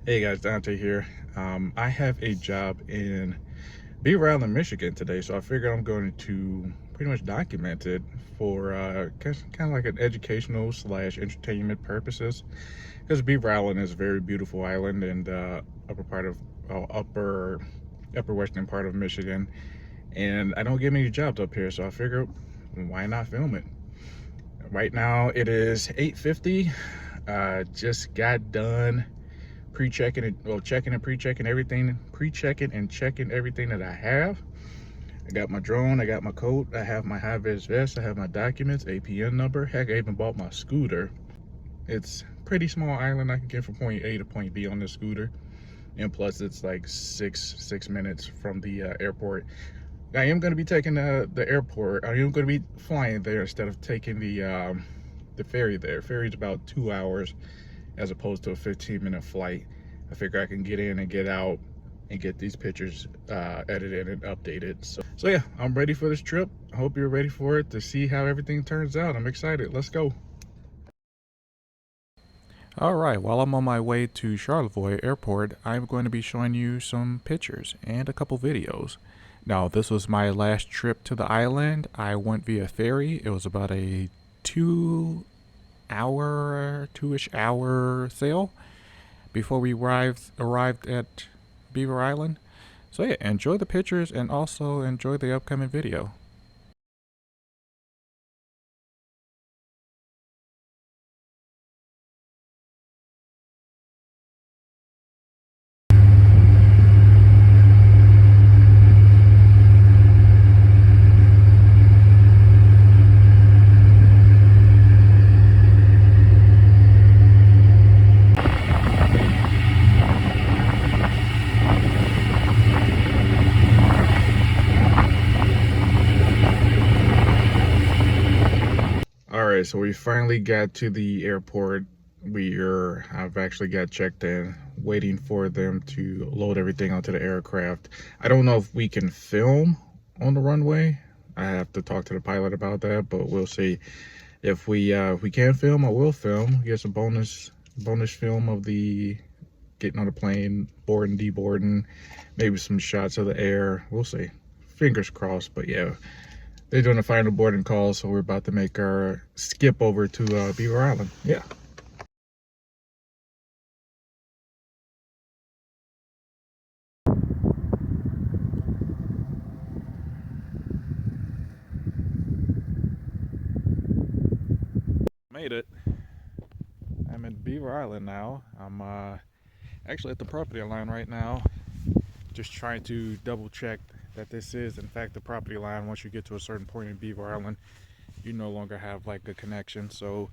Hey guys, Dante here. I have a job in Beaver Island, Michigan today, so I figured I'm going to pretty much document it for kind of like an educational slash entertainment purposes. Because Beaver Island is a very beautiful island and upper part of upper western part of Michigan, and I don't get many jobs up here, so I figured why not film it. Right now it is 8:50. Just got done pre-checking it, well, checking and pre-checking everything, pre-checking and checking everything that I have. I got my drone, I got my coat, I have my high-vis vest, I have my documents, APN number. Heck, I even bought my scooter. It's pretty small island. I can get from point A to point B on this scooter, and plus it's like six minutes from the airport. I am going to be taking the airport. I am going to be flying there instead of taking the ferry there. Ferry's about 2 hours as opposed to a 15-minute flight. I figure I can get in and get out and get these pictures edited and updated. So yeah, I'm ready for this trip. I hope you're ready for it to see how everything turns out. I'm excited. Let's go. Alright, while I'm on my way to Charlevoix Airport, I'm going to be showing you some pictures and a couple videos. Now, this was my last trip to the island. I went via ferry. It was about a 2-ish hour sail before we arrived at Beaver Island. So yeah, enjoy the pictures and also enjoy the upcoming video. All right, so we finally got to the airport. I've actually got checked in, waiting for them to load everything onto the aircraft. I don't know if we can film on the runway. I have to talk to the pilot about that, but we'll see. If we can film, I will film. Get some bonus film of the getting on the plane, boarding, deboarding, maybe some shots of the air. We'll see. Fingers crossed, but yeah. They're doing the final boarding call, so we're about to make our skip over to Beaver Island. Yeah. Made it. I'm at Beaver Island now. I'm actually at the property line right now, just trying to double check that this is in fact the property line. Once you get to a certain point in Beaver Island, you no longer have like a connection. So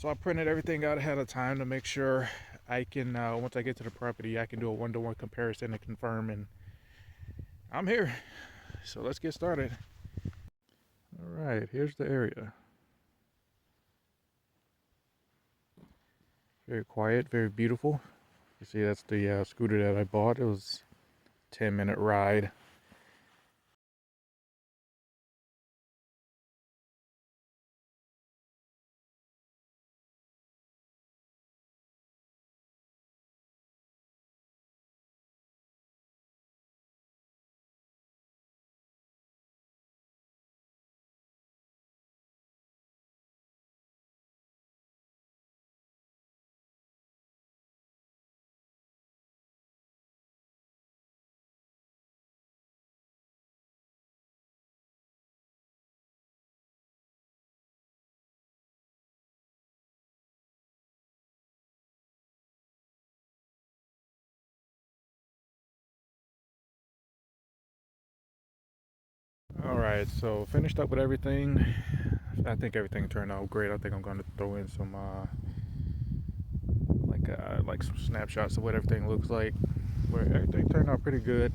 I printed everything out ahead of time to make sure I can, once I get to the property, I can do a one-to-one comparison and confirm, and I'm here. So let's get started. All right, here's the area. Very quiet, very beautiful. You see, that's the scooter that I bought. It was a 10-minute ride. All right, so finished up with everything. I think everything turned out great. I think I'm going to throw in some like some snapshots of what everything looks like. But everything turned out pretty good.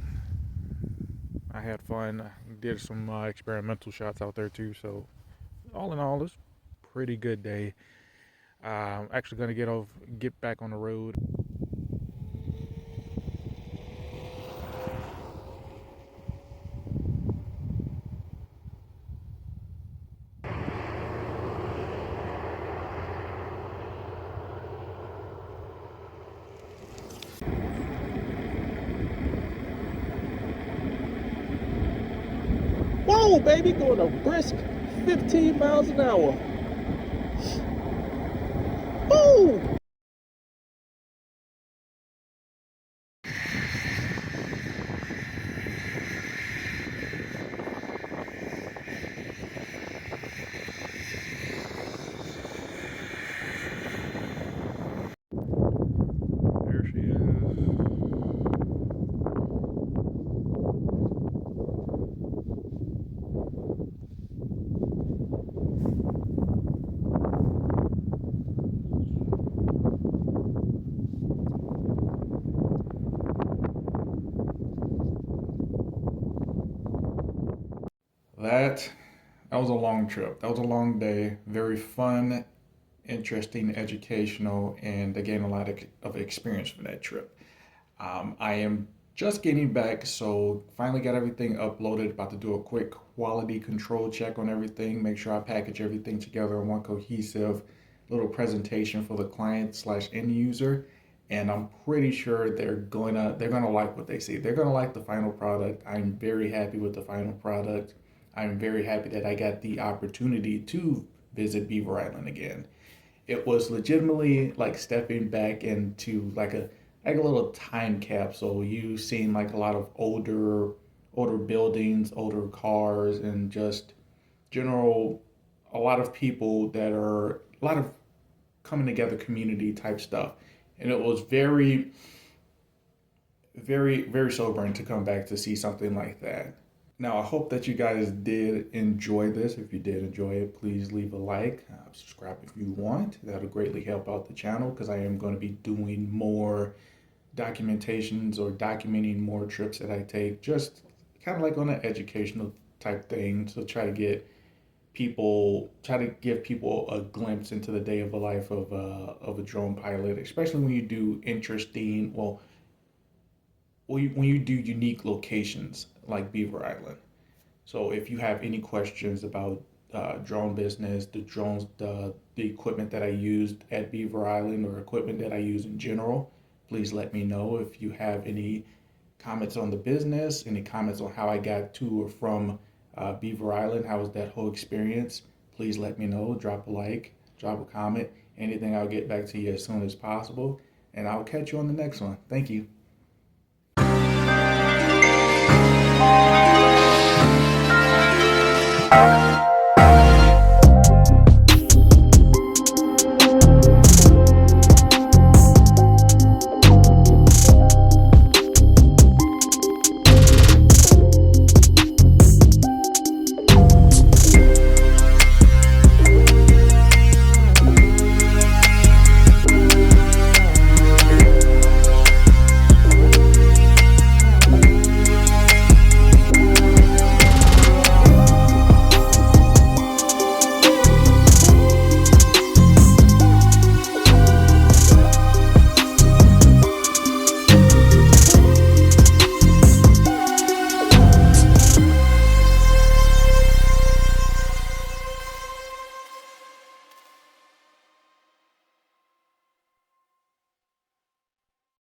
I had fun. I did some experimental shots out there too. So all in all, it's a pretty good day. I'm actually going to get back on the road. Woo, baby, going a brisk 15 miles an hour. Woo! There she is. That was a long trip. That was a long day. Very fun, interesting, educational, and I gained a lot of experience from that trip. I am just getting back, so finally got everything uploaded. About to do a quick quality control check on everything, make sure I package everything together in one cohesive little presentation for the client slash end user. And I'm pretty sure they're gonna like what they see. They're gonna like the final product. I'm very happy with the final product. I'm very happy that I got the opportunity to visit Beaver Island again. It was legitimately like stepping back into like a little time capsule. You seen like a lot of older buildings, older cars, and just general a lot of people that are a lot of coming together community type stuff. And it was very sobering to come back to see something like that. Now, I hope that you guys did enjoy this. If you did enjoy it, please leave a like, subscribe if you want. That'll greatly help out the channel because I am going to be doing more documentations or documenting more trips that I take, just kind of like on an educational type thing to try to give people a glimpse into the day of a life of a drone pilot, especially when you do interesting, well, when you do unique locations like Beaver Island. So if you have any questions about drone business, the drones, the equipment that I used at Beaver Island or equipment that I use in general, please let me know. If you have any comments on the business, any comments on how I got to or from Beaver Island, how was that whole experience, please let me know. Drop a like, drop a comment, anything. I'll get back to you as soon as possible. And I'll catch you on the next one. Thank you.